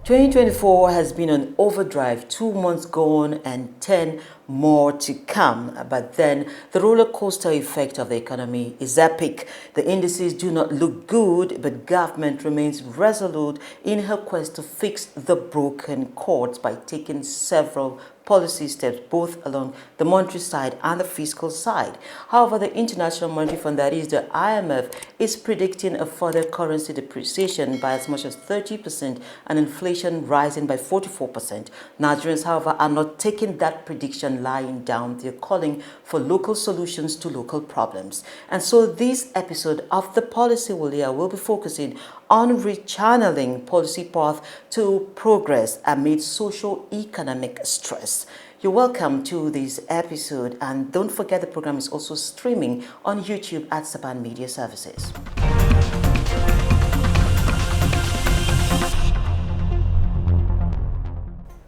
2024 has been on overdrive, 2 months gone and 10 more to come. But then the roller coaster effect of the economy is epic. The indices do not look good, but government remains resolute in her quest to fix the broken chords by taking several policy steps both along the monetary side and the fiscal side. However, the International Monetary Fund, that is the IMF, is predicting a further currency depreciation by as much as 30% and inflation rising by 44%. Nigerians, however, are not taking that prediction lying down. They're calling for local solutions to local problems. And so this episode of the Policy Leah will be focusing on rechanneling policy path to progress amid socio-economic stress. You're welcome to this episode, and don't forget the program is also streaming on YouTube at Saban Media Services.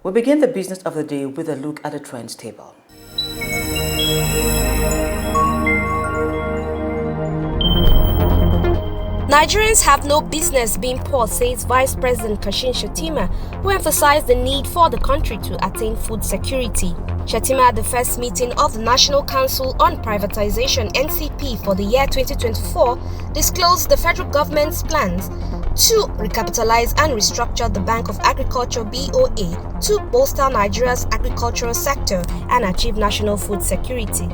We begin the business of the day with a look at the trends table. Nigerians have no business being poor, says Vice President Kashim Shettima, who emphasized the need for the country to attain food security. Shettima, at the first meeting of the National Council on Privatization (NCP) for the year 2024, disclosed the federal government's plans to recapitalize and restructure the Bank of Agriculture (BOA) to bolster Nigeria's agricultural sector and achieve national food security.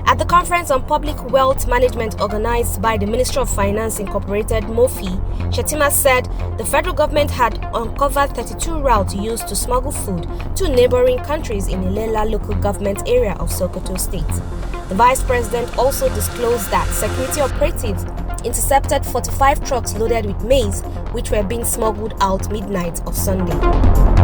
At the Conference on Public Wealth Management organized by the Ministry of Finance Incorporated (MOFI), Shettima said the federal government had uncovered 32 routes used to smuggle food to neighboring countries in Ilela local government area of Sokoto State. The Vice President also disclosed that security operatives intercepted 45 trucks loaded with maize, which were being smuggled out midnight of Sunday.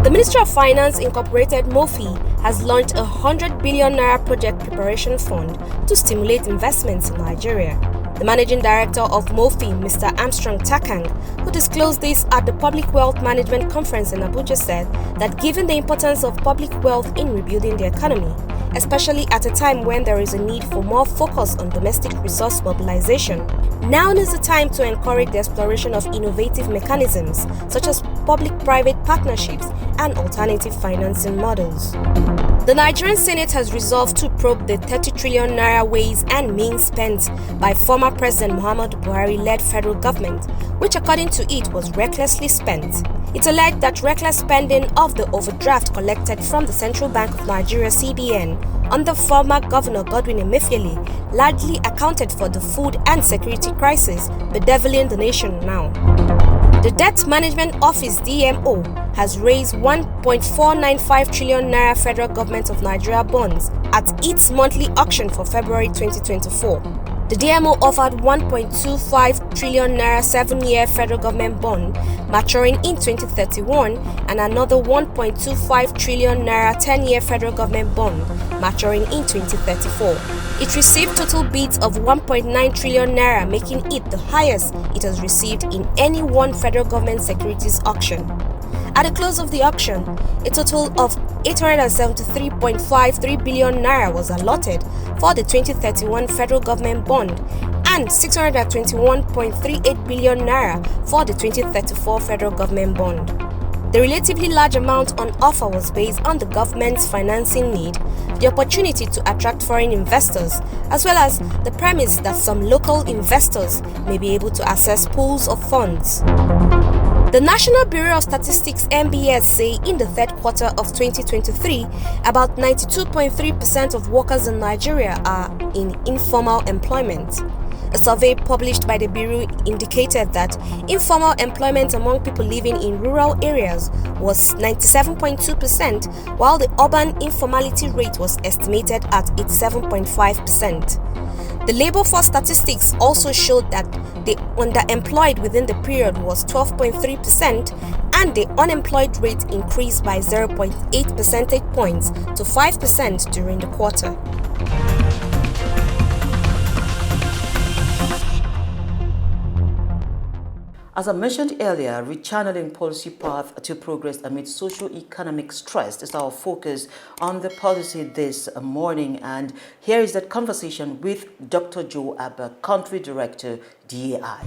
The Ministry of Finance Incorporated (MOFI) has launched a 100 billion naira project preparation fund to stimulate investments in Nigeria. The managing director of MOFI, Mr. Armstrong Takang, who disclosed this at the Public Wealth Management Conference in Abuja, said that given the importance of public wealth in rebuilding the economy, especially at a time when there is a need for more focus on domestic resource mobilization, now is the time to encourage the exploration of innovative mechanisms such as public-private partnerships and alternative financing models. The Nigerian Senate has resolved to probe the 30 trillion naira ways and means spent by former President Muhammadu Buhari-led federal government, which according to it was recklessly spent. It alleged that reckless spending of the overdraft collected from the Central Bank of Nigeria (CBN) under former Governor Godwin Emefiele largely accounted for the food and security crisis bedeviling the nation now. The Debt Management Office (DMO) has raised 1.495 trillion naira federal government of Nigeria bonds at its monthly auction for February 2024. The DMO offered 1.25 trillion naira 7-year federal government bond maturing in 2031 and another 1.25 trillion naira 10-year federal government bond maturing in 2034. It received total bids of 1.9 trillion naira, making it the highest it has received in any one federal government securities auction. At the close of the auction, a total of 873.53 billion naira was allotted for the 2031 federal government bond and 621.38 billion naira for the 2034 federal government bond. The relatively large amount on offer was based on the government's financing need, the opportunity to attract foreign investors, as well as the premise that some local investors may be able to access pools of funds. The National Bureau of Statistics (NBS) say in the third quarter of 2023, about 92.3% of workers in Nigeria are in informal employment. A survey published by the Bureau indicated that informal employment among people living in rural areas was 97.2%, while the urban informality rate was estimated at 87.5%. The Labour Force statistics also showed that the underemployed within the period was 12.3% and the unemployed rate increased by 0.8 percentage points to 5% during the quarter. As I mentioned earlier, rechanneling policy path to progress amid socio-economic stress is our focus on the policy this morning. And here is that conversation with Dr. Joe Abah, Country Director, DAI.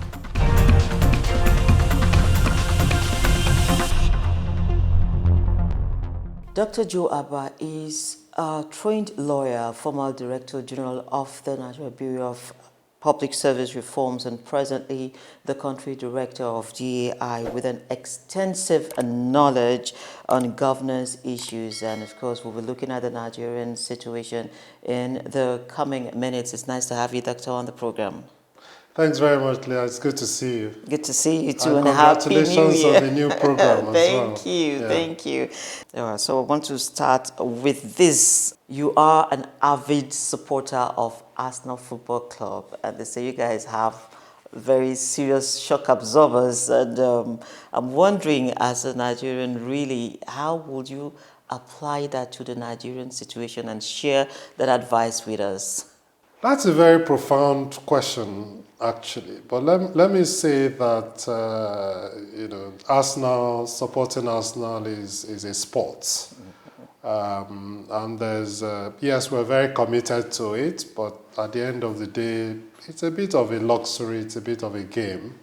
Dr. Joe Abah is a trained lawyer, former Director General of the Nigeria Bureau of Public Service Reforms, and presently the country director of GAI, with an extensive knowledge on governance issues. And of course, we'll be looking at the Nigerian situation in the coming minutes. It's nice to have you, Doctor, on the program. Thanks very much, Leah. It's good to see you. Good to see you too, And and happy New congratulations Year. on the new program as well. Thank you, Yeah. thank you. So I want to start with this. You are an avid supporter of Arsenal Football Club, and they say you guys have very serious shock absorbers. And I'm wondering, as a Nigerian, really, how would you apply that to the Nigerian situation and share that advice with us? That's a very profound question, actually. But let me say that, Arsenal, supporting Arsenal is a sport. And there's, yes, we're very committed to it, but at the end of the day, it's a bit of a luxury, it's a bit of a game.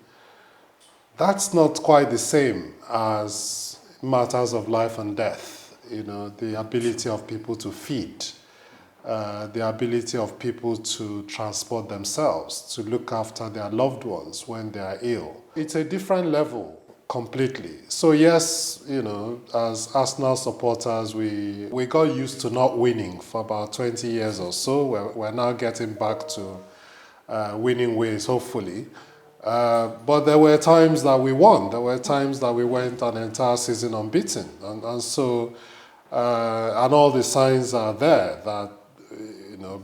That's not quite the same as matters of life and death, the ability of people to feed. The ability of people to transport themselves, to look after their loved ones when they are ill. It's a different level completely. So yes, as Arsenal supporters, we got used to not winning for about 20 years or so. We're now getting back to winning ways, hopefully. But there were times that we won. There were times that we went an entire season unbeaten. And so, and all the signs are there that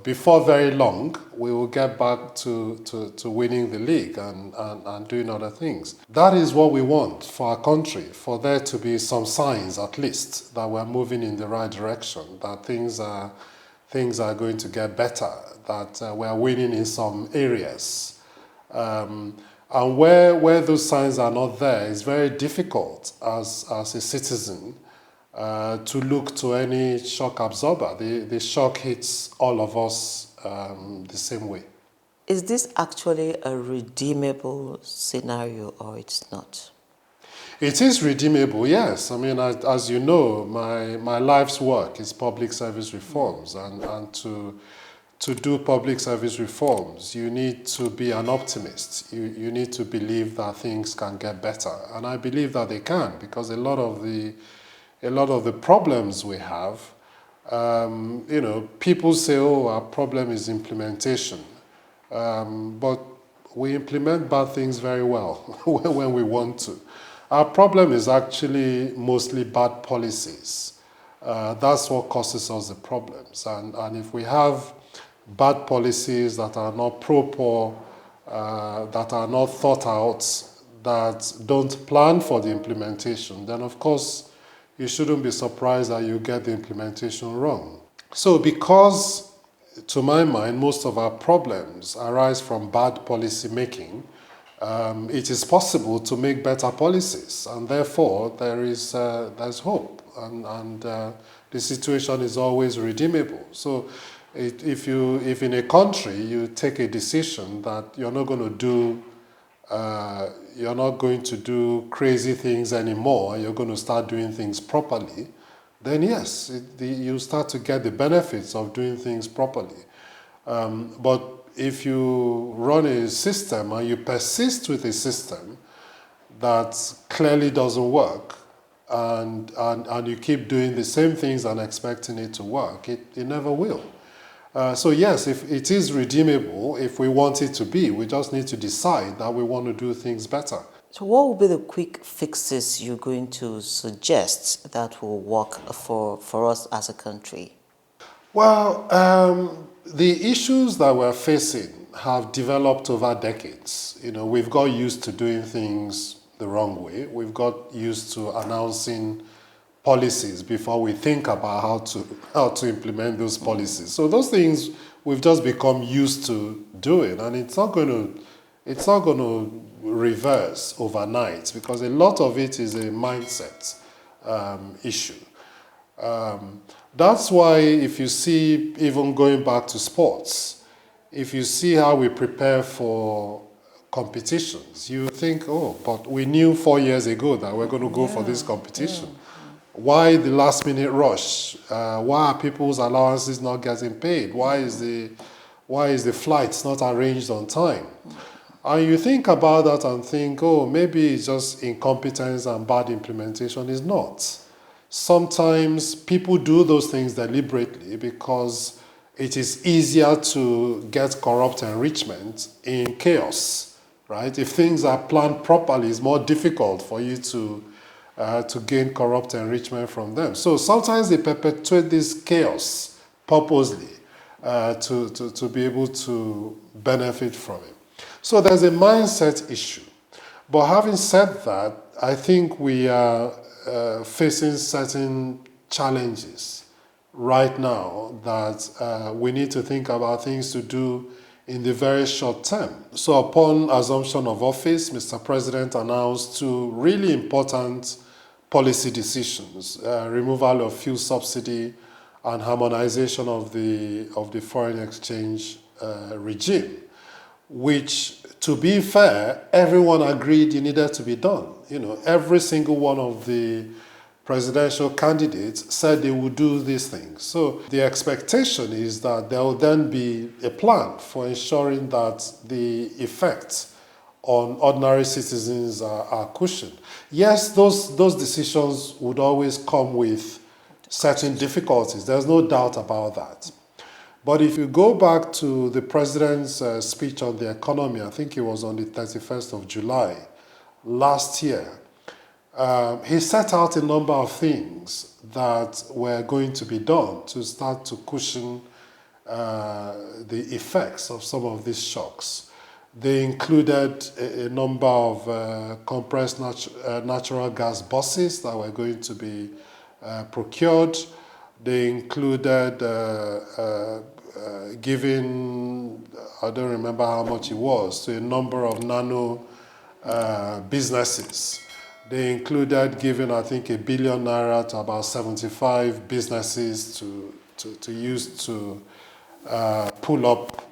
before very long, we will get back to winning the league and doing other things. That is what we want for our country, for there to be some signs, at least, that we're moving in the right direction, that things are going to get better, that we're winning in some areas. And where those signs are not there, it's very difficult as a citizen to look to any shock absorber. The shock hits all of us the same way. Is this actually a redeemable scenario, or it's not? It is redeemable, yes. I mean, as you know, my life's work is public service reforms, and to do public service reforms, you need to be an optimist. You need to believe that things can get better, and I believe that they can, because a lot of the problems we have, people say, oh, our problem is implementation. But we implement bad things very well when we want to. Our problem is actually mostly bad policies. That's what causes us the problems. And if we have bad policies that are not proper, that are not thought out, that don't plan for the implementation, then of course, you shouldn't be surprised that you get the implementation wrong. So because, to my mind, most of our problems arise from bad policy making, it is possible to make better policies, and therefore there's hope, and the situation is always redeemable. So if in a country you take a decision that you're not going to do crazy things anymore, you're going to start doing things properly, then yes, you start to get the benefits of doing things properly. But if you run a system and you persist with a system that clearly doesn't work, and you keep doing the same things and expecting it to work, it never will. So yes, if it is redeemable, if we want it to be, we just need to decide that we want to do things better. So what will be the quick fixes you're going to suggest that will work for us as a country? Well, the issues that we're facing have developed over decades. We've got used to doing things the wrong way. We've got used to announcing policies before we think about how to implement those policies. So those things we've just become used to doing, and it's not going to reverse overnight, because a lot of it is a mindset issue. That's why if you see, even going back to sports, if you see how we prepare for competitions, you think, oh, but we knew 4 years ago that we're going to go for this competition. Why the last minute rush? Why are people's allowances not getting paid? Why is the flights not arranged on time? And you think about that and think, oh, maybe it's just incompetence and bad implementation. It's not. Sometimes people do those things deliberately because it is easier to get corrupt enrichment in chaos, right? If things are planned properly, it's more difficult for you to gain corrupt enrichment from them. So sometimes they perpetuate this chaos purposely to be able to benefit from it. So there's a mindset issue. But having said that, I think we are facing certain challenges right now that we need to think about things to do in the very short term. So upon assumption of office, Mr. President announced two really important policy decisions, removal of fuel subsidy and harmonization of the foreign exchange regime, which, to be fair, everyone agreed it needed to be done. You know, every single one of the presidential candidates said they would do these things. So the expectation is that there will then be a plan for ensuring that the effects on ordinary citizens are cushioned. Yes, those decisions would always come with certain difficulties. There's no doubt about that. But if you go back to the president's speech on the economy, I think it was on the 31st of July last year, he set out a number of things that were going to be done to start to cushion the effects of some of these shocks. They included a number of compressed natural gas buses that were going to be procured. They included giving, I don't remember how much it was, to a number of nano businesses. They included giving, I think, Naira 1 billion to about 75 businesses to use to pull up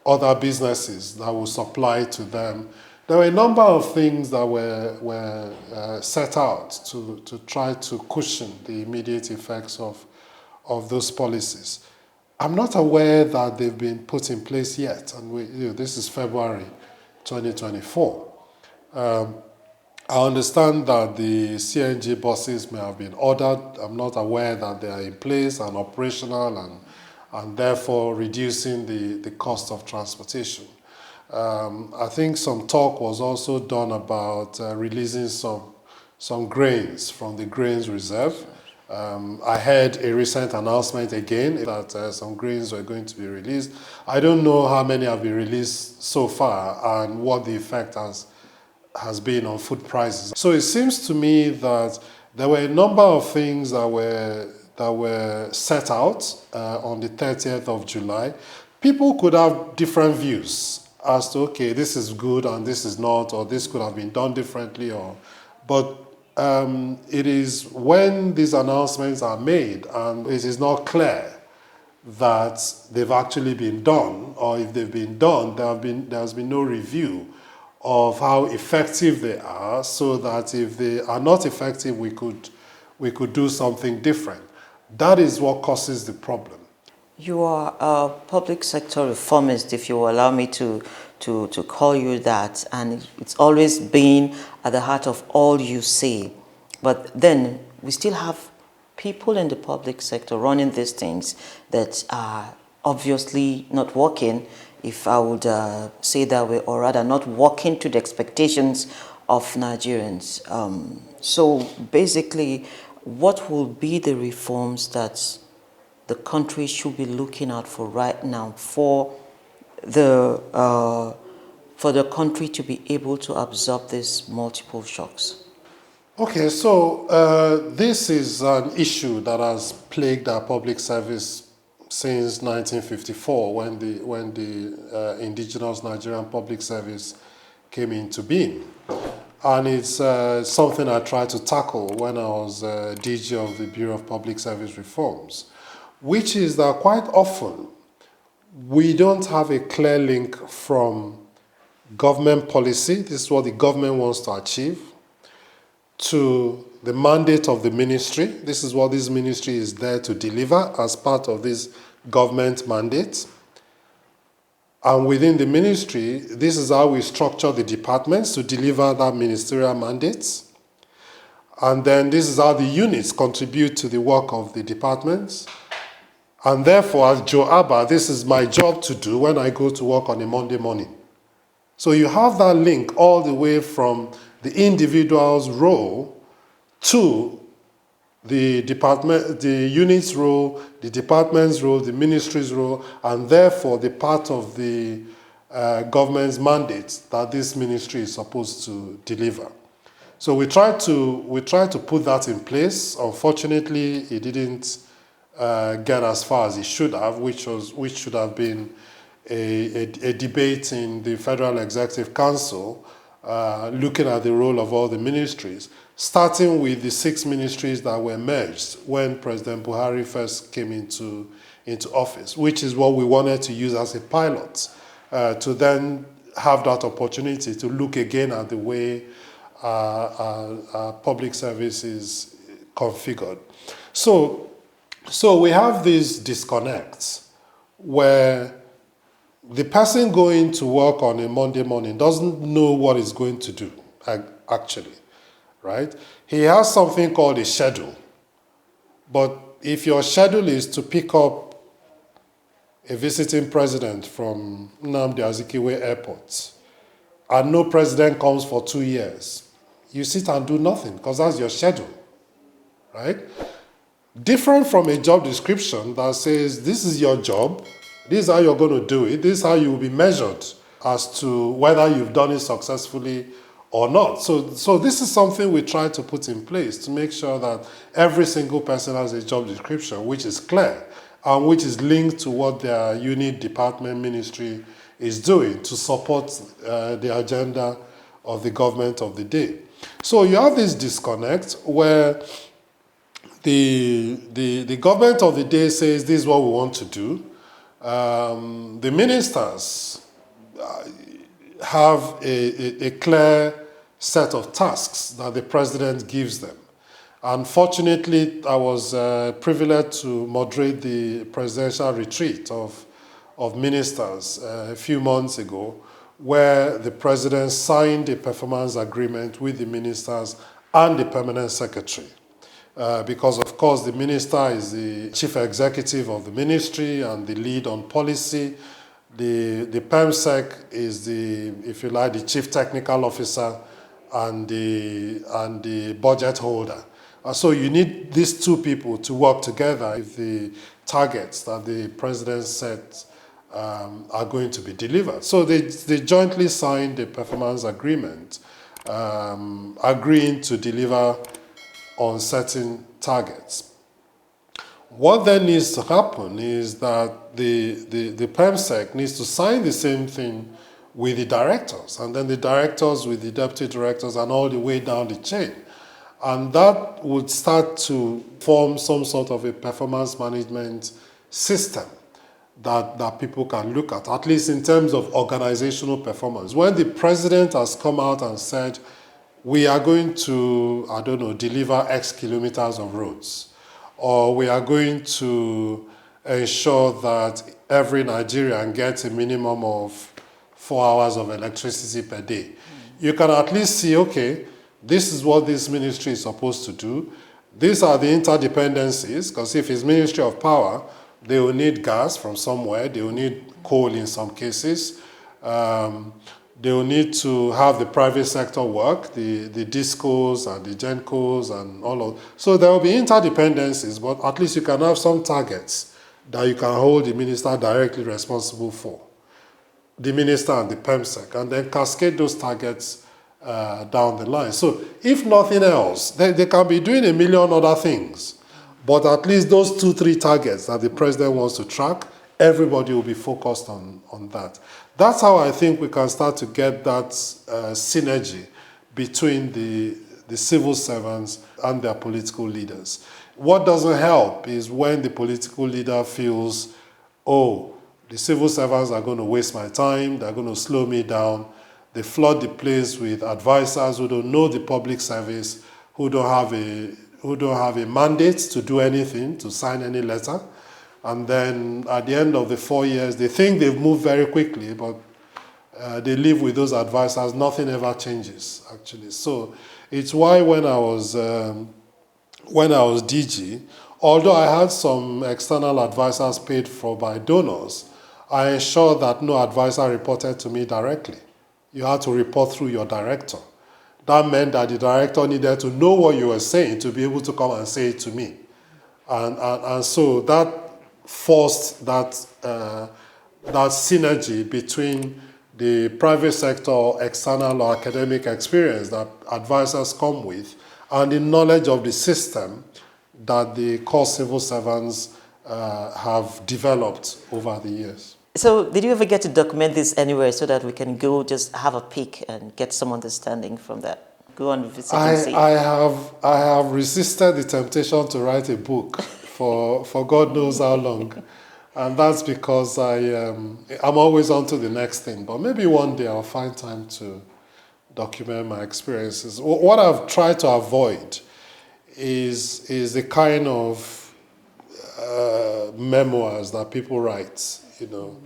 other businesses that will supply to them. There were a number of things that were set out to try to cushion the immediate effects of those policies. I'm not aware that they've been put in place yet, and this is February 2024. I understand that the CNG buses may have been ordered. I'm not aware that they are in place and operational and therefore reducing the cost of transportation. I think some talk was also done about releasing some grains from the grains reserve. I heard a recent announcement again that some grains were going to be released. I don't know how many have been released so far and what the effect has been on food prices. So it seems to me that there were a number of things that were set out on the 30th of July. People could have different views as to, okay, this is good and this is not, or this could have been done differently, but it is when these announcements are made and it is not clear that they've actually been done, or if they've been done, there has been no review of how effective they are, so that if they are not effective, we could do something different. That is what causes the problem. You are a public sector reformist, if you will allow me to call you that, and it's always been at the heart of all you say. But then we still have people in the public sector running these things that are obviously not working, if I would say that way, or rather not working to the expectations of Nigerians. So basically, what will be the reforms that the country should be looking out for right now for the country to be able to absorb these multiple shocks? Okay, so this is an issue that has plagued our public service since 1954, when the indigenous Nigerian public service came into being. And it's something I tried to tackle when I was DG of the Bureau of Public Service Reforms, which is that quite often we don't have a clear link from government policy, this is what the government wants to achieve, to the mandate of the ministry. This is what this ministry is there to deliver as part of this government mandate. And within the ministry, this is how we structure the departments to deliver that ministerial mandate. And then this is how the units contribute to the work of the departments. And therefore, as Joe Abah, this is my job to do when I go to work on a Monday morning. So you have that link all the way from the individual's role to the department, the unit's role, the department's role, the ministry's role, and therefore the part of the government's mandate that this ministry is supposed to deliver. So we tried to put that in place. Unfortunately, it didn't get as far as it should have, which should have been a debate in the Federal Executive Council, looking at the role of all the ministries, starting with the 6 ministries that were merged when President Buhari first came into office, which is what we wanted to use as a pilot, to then have that opportunity to look again at the way public service is configured. So we have these disconnects where the person going to work on a Monday morning doesn't know what he's going to do, actually, right? He has something called a schedule. But if your schedule is to pick up a visiting president from Nnamdi Azikiwe Airport, and no president comes for 2 years, you sit and do nothing because that's your schedule, right? Different from a job description that says, this is your job, this is how you're going to do it, this is how you will be measured as to whether you've done it successfully or not. So this is something we try to put in place to make sure that every single person has a job description which is clear and which is linked to what their unit, department, ministry is doing to support the agenda of the government of the day. So you have this disconnect where the government of the day says this is what we want to do. The ministers have a clear set of tasks that the president gives them. Unfortunately, I was privileged to moderate the presidential retreat of ministers a few months ago, where the president signed a performance agreement with the ministers and the permanent secretary. Because, of course, the minister is the chief executive of the ministry and the lead on policy. The PEMSEC is if you like, the chief technical officer and the budget holder. So you need these two people to work together if the targets that the president set are going to be delivered. So they jointly signed a performance agreement, agreeing to deliver on certain targets. What then needs to happen is that the PEMSEC needs to sign the same thing with the directors, and then the directors with the deputy directors and all the way down the chain. And that would start to form some sort of a performance management system that people can look at least in terms of organizational performance. When the president has come out and said, we are going to, deliver X kilometers of roads, or we are going to ensure that every Nigerian gets a minimum of 4 hours of electricity per day. You can at least see, okay, this is what this ministry is supposed to do. These are the interdependencies, because if it's Ministry of Power, they will need gas from somewhere, they will need coal in some cases, they will need to have the private sector work, the discos and the gencos and all of. So there will be interdependencies, but at least you can have some targets that you can hold the minister directly responsible for, the minister and the PEMSEC, and then cascade those targets down the line. So if nothing else, they can be doing a million other things, but at least those 2-3 targets that the president wants to track, everybody will be focused on that. That's how I think we can start to get that synergy between the civil servants and their political leaders. What doesn't help is when the political leader feels, oh, the civil servants are going to waste my time, they're going to slow me down. They flood the place with advisors who don't know the public service, who don't have a mandate to do anything, to sign any letter. And then at the end of the 4 years, they think they've moved very quickly, but they live with those advisors. Nothing ever changes, actually. So it's why when I was DG, although I had some external advisors paid for by donors, I ensured that no advisor reported to me directly. You had to report through your director. That meant that the director needed to know what you were saying to be able to come and say it to me. And so that forced that synergy between the private sector, external or academic experience that advisors come with, and the knowledge of the system that the core civil servants have developed over the years. So did you ever get to document this anywhere so that we can go just have a peek and get some understanding from that? Go and visit and see. I have resisted the temptation to write a book for God knows how long. And that's because I'm always on to the next thing. But maybe one day I'll find time to document my experiences. What I've tried to avoid is the kind of memoirs that people write. You know,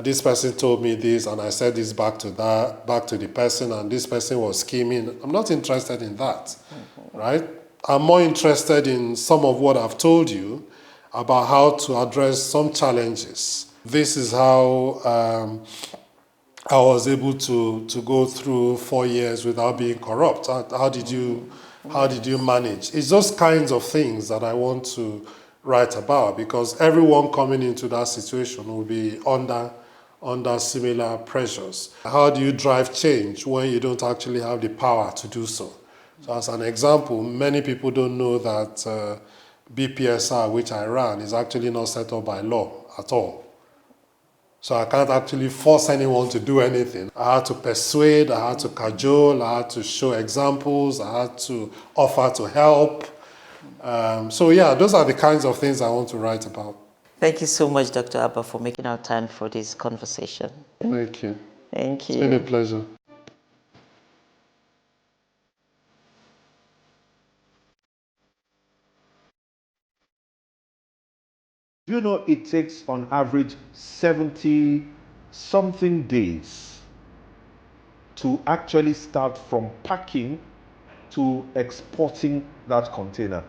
this person told me this, and I said this back to the person, and this person was scheming. I'm not interested in that, right? I'm more interested in some of what I've told you about how to address some challenges. This is how I was able to go through 4 years without being corrupt. How did you manage? It's those kinds of things that I want to write about, because everyone coming into that situation will be under similar pressures. How do you drive change when you don't actually have the power to do so? So as an example, many people don't know that BPSR, which I ran, is actually not set up by law at all. So I can't actually force anyone to do anything. I had to persuade, I had to cajole, I had to show examples, I had to offer to help. So yeah, those are the kinds of things I want to write about. Thank you so much, Dr. Abah, for making our time for this conversation. Thank you. Thank you. It's been a pleasure. You know, it takes on average 70-something days to actually start from packing to exporting that container.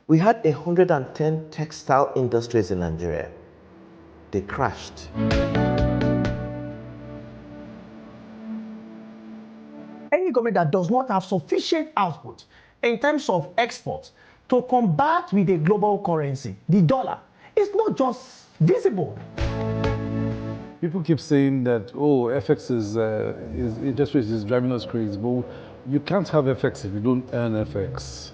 We had 110 textile industries in Nigeria. They crashed. Any government that does not have sufficient output in terms of exports to combat with a global currency, the dollar, is not just visible. People keep saying that, oh, FX is interest rates is driving us crazy, but you can't have FX if you don't earn FX.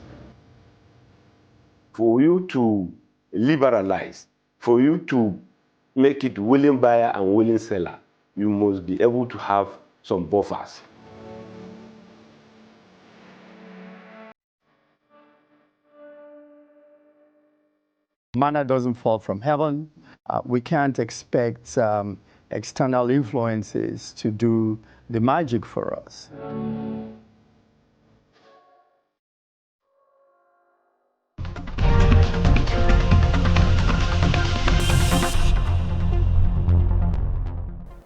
For you to liberalize, for you to make it willing buyer and willing seller, you must be able to have some buffers. Manna doesn't fall from heaven. We can't expect external influences to do the magic for us.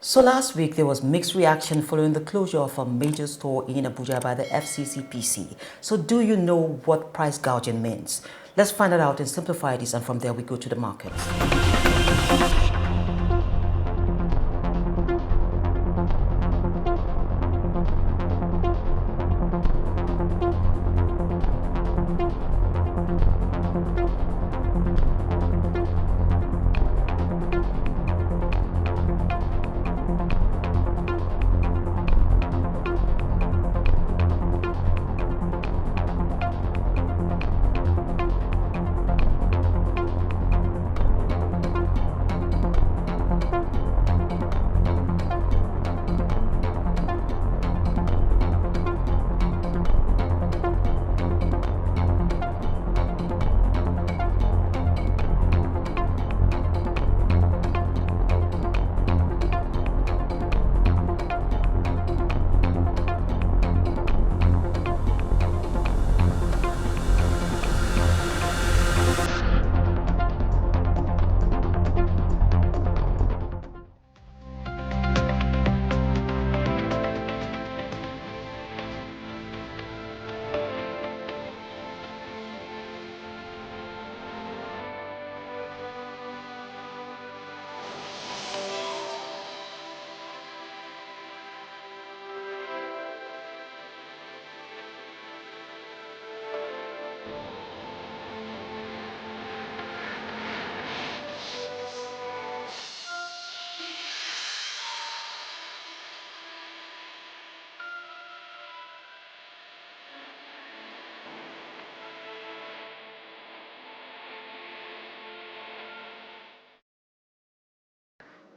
So last week, there was mixed reaction following the closure of a major store in Abuja by the FCCPC. So do you know what price gouging means? Let's find it out and simplify this, and from there we go to the market.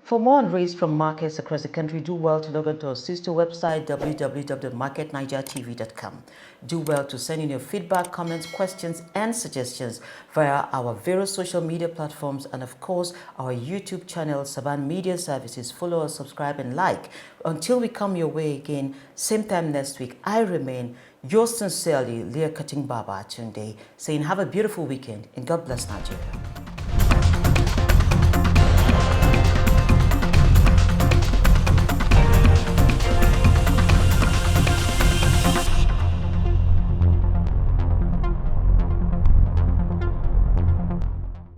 For more on rates from markets across the country, do well to log on to our sister website, www.marketnigertv.com. Do well to send in your feedback, comments, questions, and suggestions via our various social media platforms and, of course, our YouTube channel, Saban Media Services. Follow us, subscribe, and like. Until we come your way again, same time next week, I remain yours sincerely, Leah Katung-Babatunde, saying have a beautiful weekend and God bless Nigeria.